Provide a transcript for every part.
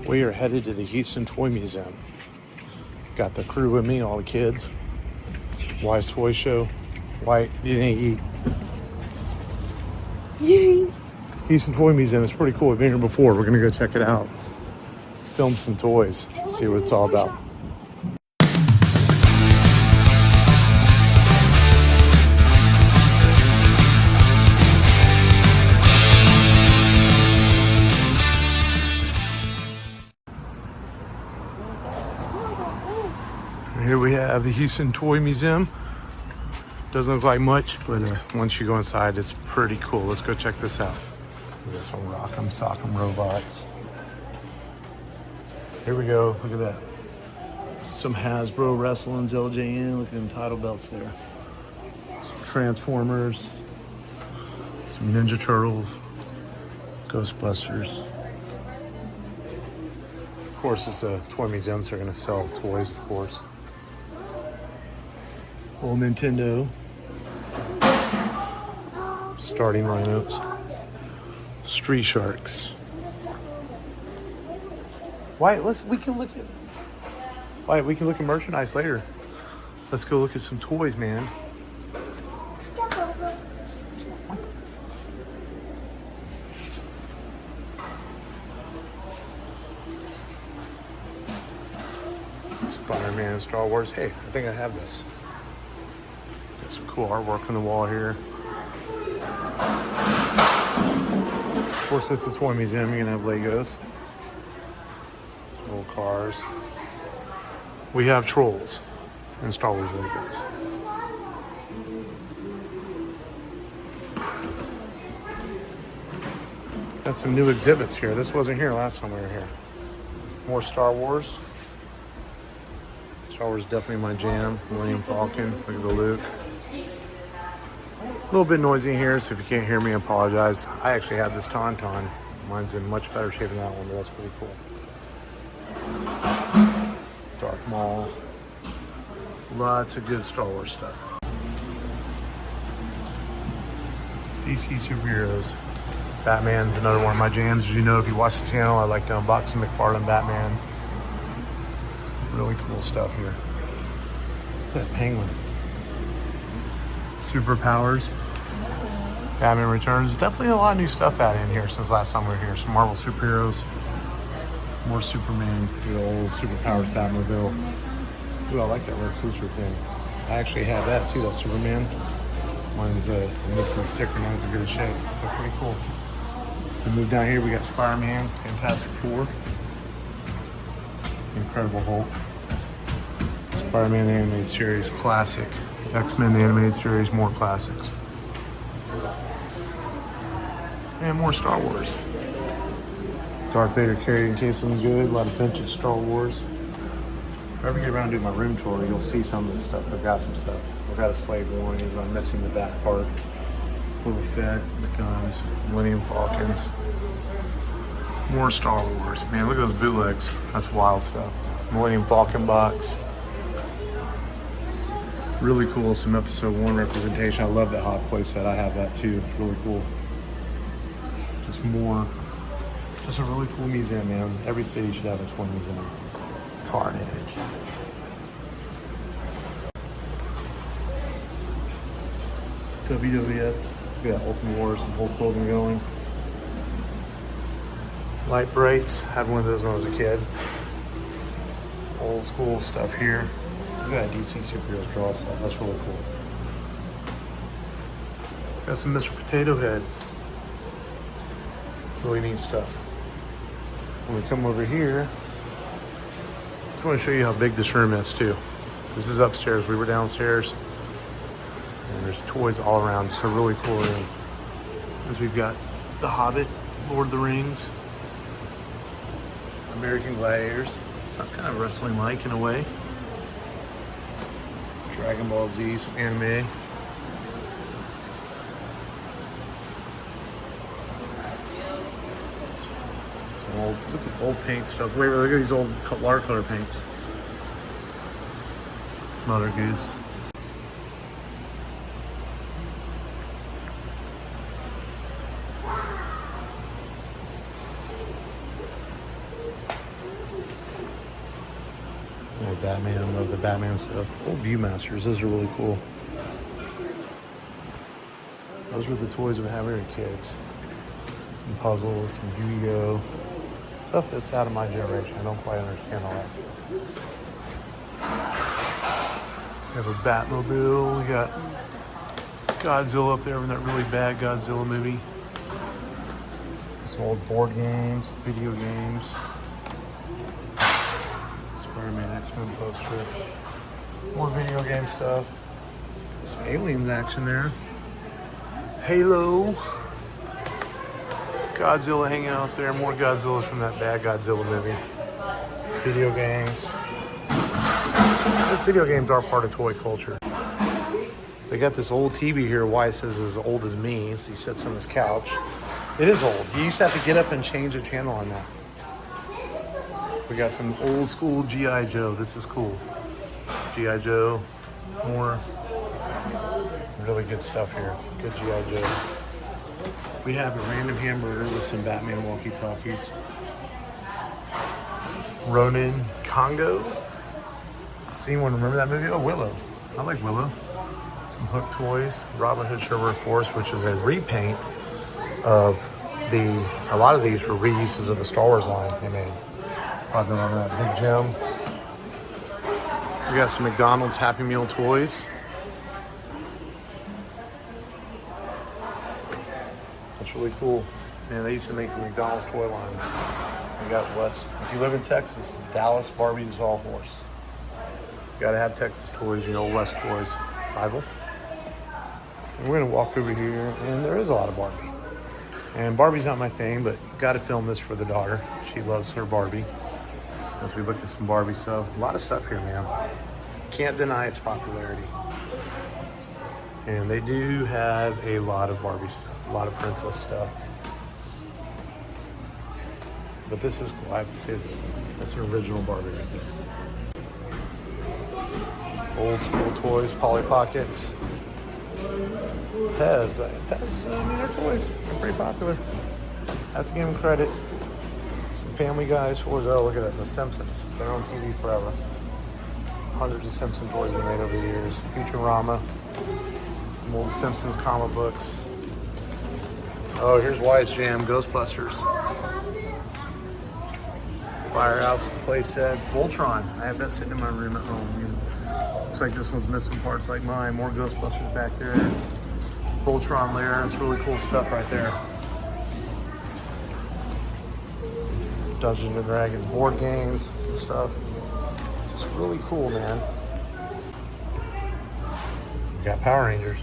We are headed to the Houston Toy Museum. Got the crew with me, all the kids. Wyatt's Toy Show. Wyatt, you didn't eat. Yay! Houston Toy Museum is pretty cool. We've been here before. We're gonna go check it out. Film some toys. See what it's all about. Here we have the Houston Toy Museum. Doesn't look like much, but once you go inside, it's pretty cool. Let's go check this out. Look at this one, Rock'em Sock'em Robots. Here we go, look at that. Some Hasbro Wrestling's LJN, look at them title belts there. Some Transformers, some Ninja Turtles, Ghostbusters. Of course, it's a toy museum, so they're gonna sell toys, of course. Old Nintendo. Starting lineups. Street Sharks. Wyatt, we can look at merchandise later. Let's go look at some toys, man. Spider-Man, Star Wars. Hey, I think I have this. Got some cool artwork on the wall here. Of course, it's a toy museum. You're gonna have Legos, old cars. We have Trolls and Star Wars Legos. Got some new exhibits here. This wasn't here last time we were here. More Star Wars. Star Wars is definitely my jam. Millennium Falcon. Look at the Luke. A little bit noisy in here, so if you can't hear me, I apologize. I actually have this Tauntaun. Mine's in much better shape than that one, but that's pretty cool. Darth Maul. Lots of good Star Wars stuff. DC superheroes. Batman's another one of my jams. As you know, if you watch the channel, I like to unbox some McFarlane Batmans. Really cool stuff here. Look at that penguin. Superpowers. Batman Returns. There's definitely a lot of new stuff added in here since last time we were here. Some Marvel superheroes. More Superman. The old Superpowers Batmobile. Ooh, I like that Lex Luthor thing. I actually have that too, that Superman. Mine's I'm missing the sticker, mine's in good shape. But pretty cool. We move down here, we got Spider-Man, Fantastic Four. Incredible Hulk. Spider-Man the Animated Series, classic. X-Men the Animated Series, more classics. And more Star Wars. Darth Vader carrying case something good, a lot of vintage Star Wars. If I ever get around to do my room tour, you'll see some of this stuff. I've got some stuff. I've got a Slave Warning, I'm missing the back part. Boba Fett, the guns, Millennium Falcons. More Star Wars. Man, look at those bootlegs. That's wild stuff. Millennium Falcon box. Really cool, some episode 1 representation. I love that Hot Play set. I have that too. It's really cool. Just a really cool museum, man. Every city should have a toy museum. Carnage. WWF. Yeah, Ultimate Warrior, some Hulk Hogan going. Light Brights. Had one of those when I was a kid. Some old school stuff here. Look at that DC superheroes draw stuff. That's really cool. Got some Mr. Potato Head. Really neat stuff. When we come over here, I just want to show you how big this room is too. This is upstairs. We were downstairs. And there's toys all around. It's a really cool room. As we've got The Hobbit, Lord of the Rings, American Gladiators. Some kind of wrestling-like in a way. Dragon Ball Z, some anime. Some old, look at old paint stuff. Wait, look at these old watercolor paints. Mother Goose. Batman. Love the Batman stuff. Old Viewmasters. Those are really cool. Those were the toys we had when we were kids. Some puzzles, some Yu-Gi-Oh! Stuff that's out of my generation. I don't quite understand all that stuff. We have a Batmobile. We got Godzilla up there in that really bad Godzilla movie. Some old board games, video games. Spider-Man X-Men poster. More video game stuff. Some Aliens action there. Halo. Godzilla hanging out there. More Godzillas from that bad Godzilla movie. Video games. Those video games are part of toy culture. They got this old TV here. Wyatt says is as old as me. So he sits on his couch. It is old. You used to have to get up and change the channel on that. We got some old school G.I. Joe. This is cool. G.I. Joe. More really good stuff here. Good G.I. Joe. We have a random hamburger with some Batman walkie-talkies. Ronin Congo. Does anyone remember that movie? Oh, Willow. I like Willow. Some Hook toys. Robin Hood Sherwood Forest, which is a repaint of a lot of these were reuses of the Star Wars line they made. Probably on that Big Jim. We got some McDonald's Happy Meal toys. That's really cool. Man, they used to make the McDonald's toy lines. We got West. If you live in Texas, Dallas Barbie Sawhorse. You gotta have Texas toys, you know, West toys. Bible. And we're gonna walk over here, and there is a lot of Barbie. And Barbie's not my thing, but gotta film this for the daughter. She loves her Barbie. As we look at some Barbie stuff. A lot of stuff here, man. Can't deny its popularity. And they do have a lot of Barbie stuff, a lot of princess stuff. But this is cool. I have to say this is cool. That's an original Barbie right there. Old school toys, Polly Pockets. Pez, they're toys. They're pretty popular. Have to give them credit. Some Family Guys. Oh, look at it. The Simpsons. Been on TV forever. Hundreds of Simpson toys been made over the years. Futurama. Some old Simpsons comic books. Oh, here's Wyatt's jam. Ghostbusters. Firehouse play sets. Voltron. I have that sitting in my room at home. Looks like this one's missing parts like mine. More Ghostbusters back there. Voltron layer. It's really cool stuff right there. Dungeons and Dragons board games and stuff. Just really cool, man. We got Power Rangers.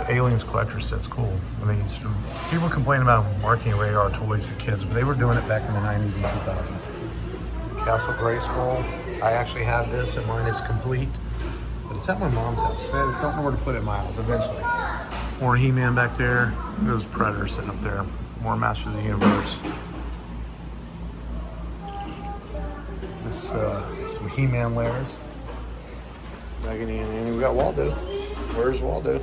Aliens collector set's cool. When they used to, people complain about marketing radar toys to kids, but they were doing it back in the 90s and 2000s. Castle Grayskull. I actually have this, and mine is complete. But it's at my mom's house. I don't know where to put it in my house eventually. More He-Man back there. There's Predator sitting up there. More Masters of the Universe. This some He-Man layers. Raggedy Ann. We got Waldo. Where's Waldo?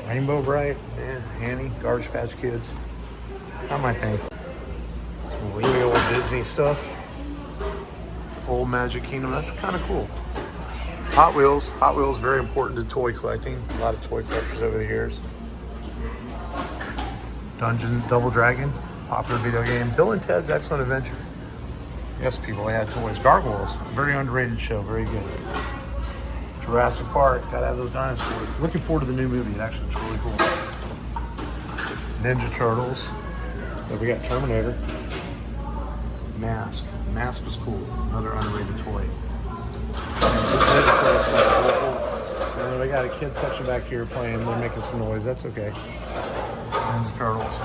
Rainbow Bright. Yeah, Annie. Garbage Patch Kids. Not my thing. Some really old Disney stuff. Old Magic Kingdom. That's kind of cool. Hot Wheels. Hot Wheels very important to toy collecting. A lot of toy collectors over the years. Double Dragon, popular video game. Bill and Ted's Excellent Adventure. Yes, people, they had toys. Gargoyles, very underrated show, very good. Jurassic Park, gotta have those dinosaurs. Looking forward to the new movie. It actually looks really cool. Ninja Turtles. Then we got Terminator. Mask. Mask was cool. Another underrated toy. And then we got a kid section back here playing. They're making some noise. That's okay. Ninja Turtles.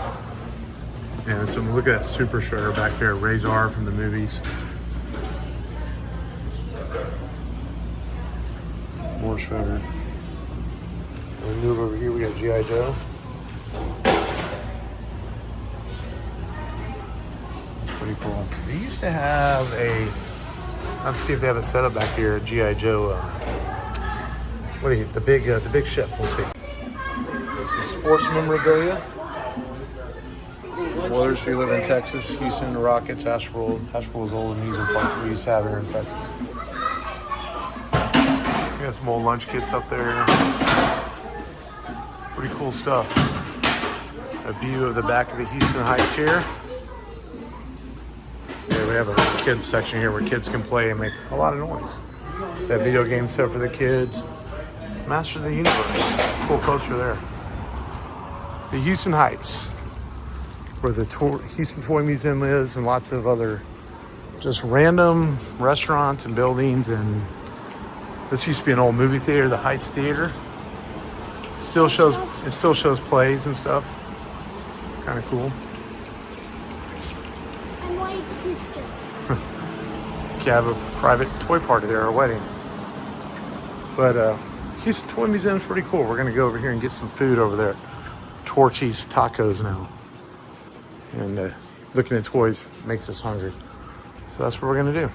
And so look at that Super Shredder back there. Razor from the movies. More Shredder. And we move over here. We got G.I. Joe. That's pretty cool. They used to have a. Let's see if they have it set up back here at G.I. Joe. What do you? The big ship. We'll see. Some sports memorabilia. Boilers, if you live in Texas, Houston, the Rockets, Asheville. Asheville is old amusement park we used to have here in Texas. We got some old lunch kits up there. Pretty cool stuff. A view of the back of the Houston Heights here. So yeah, we have a kids section here where kids can play and make a lot of noise. That video game stuff for the kids. Master of the Universe. Cool poster there. The Houston Heights, where the Houston Toy Museum is, and lots of other just random restaurants and buildings. And this used to be an old movie theater, the Heights Theater. It still shows plays and stuff. Kind of cool. I'm White's sister. You have a private toy party there, or a wedding. But Houston Toy Museum is pretty cool. We're gonna go over here and get some food over there. Torchy's Tacos now. And looking at toys makes us hungry. So that's what we're gonna do.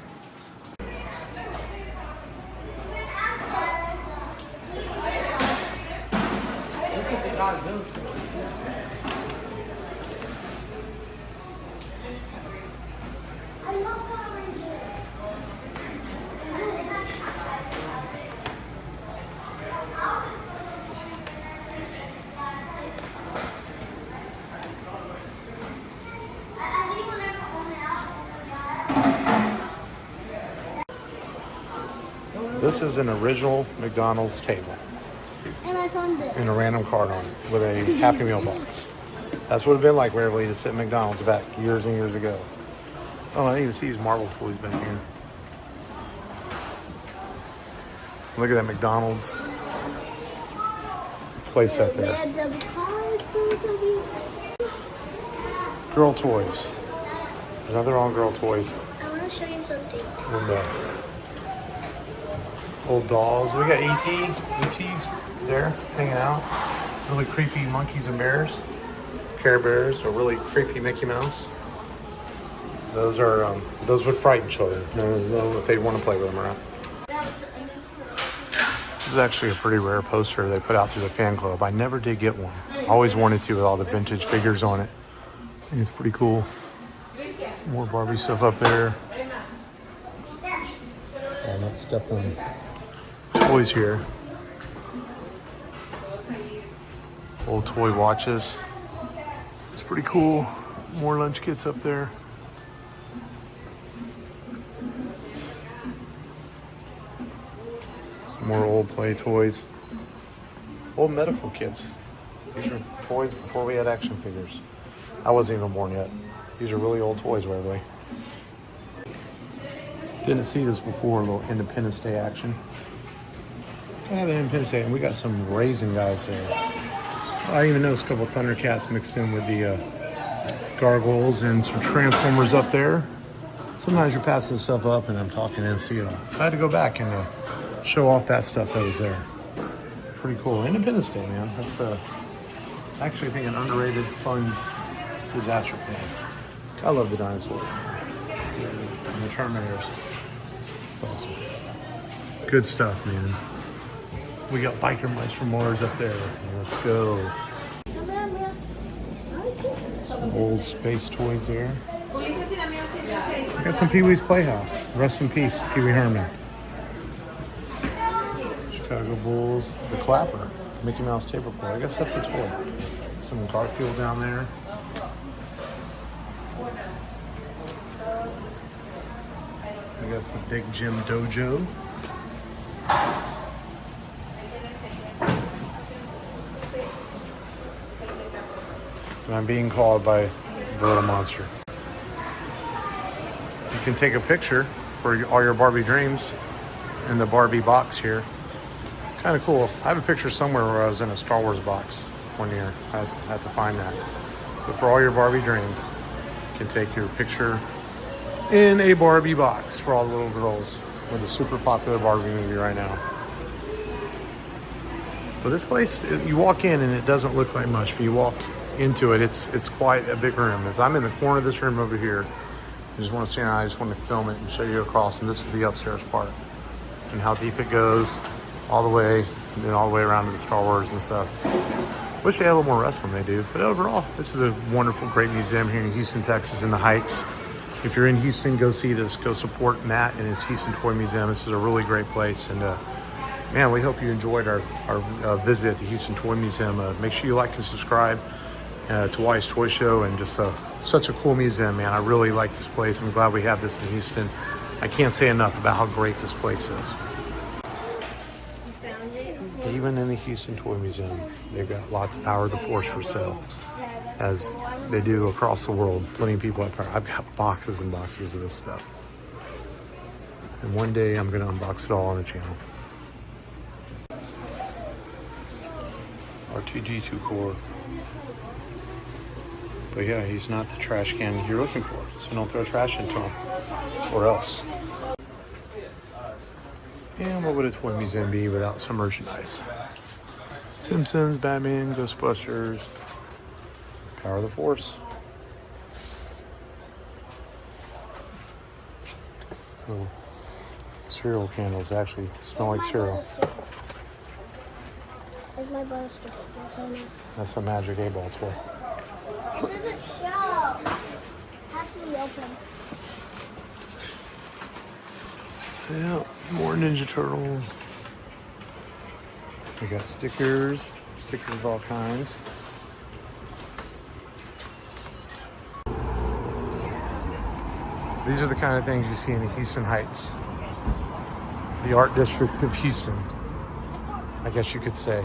This is an original McDonald's table. And I found this. And a random card on it with a Happy Meal box. That's what it'd been like, Waverly, to sit at McDonald's back years and years ago. Oh, I didn't even see his Marvel toys back here. Look at that McDonald's place out They there. had double cards and something. Girl toys. There's nothing wrong with girl toys. I want to show you something. And old dolls. We got ETs there hanging out. Really creepy monkeys and bears. Care Bears, a really creepy Mickey Mouse. Those would frighten children. I don't know if they want to play with them or not. This is actually a pretty rare poster they put out through the fan club. I never did get one. Always wanted to, with all the vintage figures on it. I think it's pretty cool. More Barbie stuff up there. I'm not stepping on toys here. Old toy watches. It's pretty cool. More lunch kits up there. Some more old play toys. Old medical kits. These are toys before we had action figures. I wasn't even born yet. These are really old toys, Waverly. Didn't see this before, a little Independence Day action. Kind of Independence Day, and we got some raisin guys here. I even noticed a couple of Thundercats mixed in with the gargoyles and some Transformers up there. Sometimes you're passing stuff up and I'm talking and see it all. So I had to go back and show off that stuff that was there. Pretty cool. Independence Day, man. That's actually, I think, an underrated, fun disaster film. I love the dinosaurs and the Terminators. It's awesome. Good stuff, man. We got Biker Mice from Mars up there. Let's go. Some old space toys here. We got some Pee-wee's Playhouse. Rest in peace, Pee-wee Herman. Chicago Bulls. The Clapper. Mickey Mouse Taper Boy. I guess that's the toy. Some Garfield down there. I guess the Big Jim Dojo. And I'm being called by the little monster. You can take a picture for all your Barbie dreams in the Barbie box here. Kind of cool. I have a picture somewhere where I was in a Star Wars box one year. I had to find that. But for all your Barbie dreams, you can take your picture in a Barbie box for all the little girls with a super popular Barbie movie right now. But this place, you walk in and it doesn't look like much, but you walk into it, it's quite a big room. As I'm in the corner of this room over here, I just want to stand out, I just want to film it and show you across, and this is the upstairs part and how deep it goes all the way, and then all the way around to the Star Wars and stuff. Wish they had a little more wrestling. They do, but overall, this is a wonderful, great museum here in Houston, Texas, in the Heights. If you're in Houston, go see this. Go support Matt and his Houston Toy Museum. This is a really great place, and man, we hope you enjoyed our visit at the Houston Toy Museum. Make sure you like and subscribe to Wyatt's Toy Show, and just such a cool museum, man. I really like this place. I'm glad we have this in Houston. I can't say enough about how great this place is. Even in the Houston Toy Museum, they've got lots of Power of the Force for sale, as they do across the world. Plenty of people have Power. I've got boxes and boxes of this stuff. And one day I'm going to unbox it all on the channel. R2-D2 core. But yeah, he's not the trash can you're looking for, so don't throw trash into him, or else. And what would a toy museum be without some merchandise? Simpsons, Batman, Ghostbusters, Power of the Force. Oh, cereal candles actually smell like cereal. It's my butter stick. Yes, I know. That's a magic 8-ball toy. It doesn't show. It has to be open. Yeah, more Ninja Turtles. We got stickers of all kinds. These are the kind of things you see in the Houston Heights, the art district of Houston, I guess you could say.